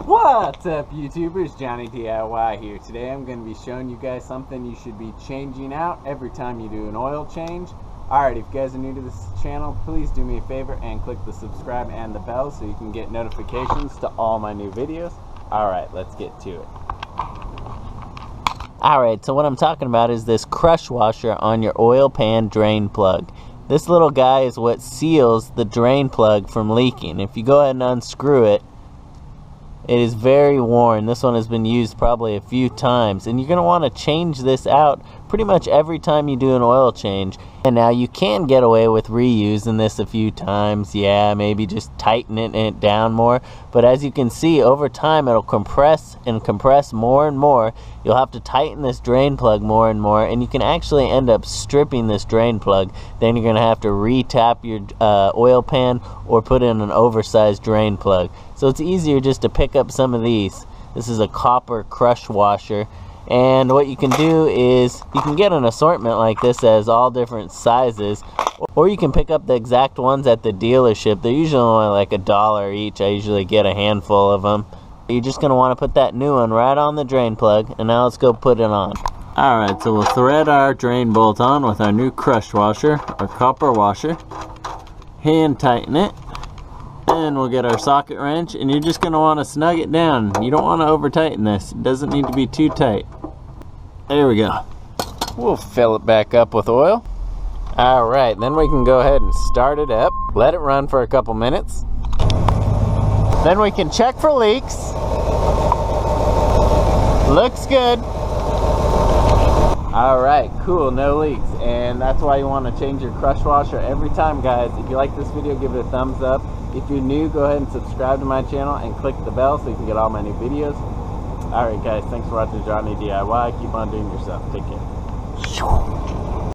What's up, YouTubers? Johnny DIY here. Today I'm going to be showing you guys something you should be changing out every time you do an oil change. Alright, if you guys are new to this channel, please do me a favor and click the subscribe and the bell so you can get notifications to all my new videos. Alright, let's get to it. Alright, so what I'm talking about is this crush washer on your oil pan drain plug. This little guy is what seals the drain plug from leaking. If you go ahead and unscrew it, it is very worn. This one has been used probably a few times, and you're going to want to change this out pretty much every time you do an oil change. And now you can get away with reusing this a few times, yeah, maybe just tightening it down more, but as you can see, over time it'll compress and compress more and more. You'll have to tighten this drain plug more and more, and you can actually end up stripping this drain plug. Then you're going to have to re-tap your oil pan or put in an oversized drain plug. So it's easier just to pick up some of these. This is a copper crush washer. And what you can do is you can get an assortment like this as all different sizes, or you can pick up the exact ones at the dealership. They're usually only like $1 each. I usually get a handful of them. You're just going to want to put that new one right on the drain plug, and now let's go put it on. Alright, so we'll thread our drain bolt on with our new crush washer, our copper washer. Hand tighten it. Then we'll get our socket wrench, and you're just going to want to snug it down. You don't want to over tighten this. It doesn't need to be too tight. There we go. We'll fill it back up with oil. Alright, then we can go ahead and start it up. Let it run for a couple minutes. Then we can check for leaks. Looks good. Alright, cool, no leaks. And that's why you want to change your crush washer every time, guys. If you like this video, give it a thumbs up. If you're new, go ahead and subscribe to my channel and click the bell so you can get all my new videos. Alright guys, thanks for watching Johnny DIY. Keep on doing yourself. Take care.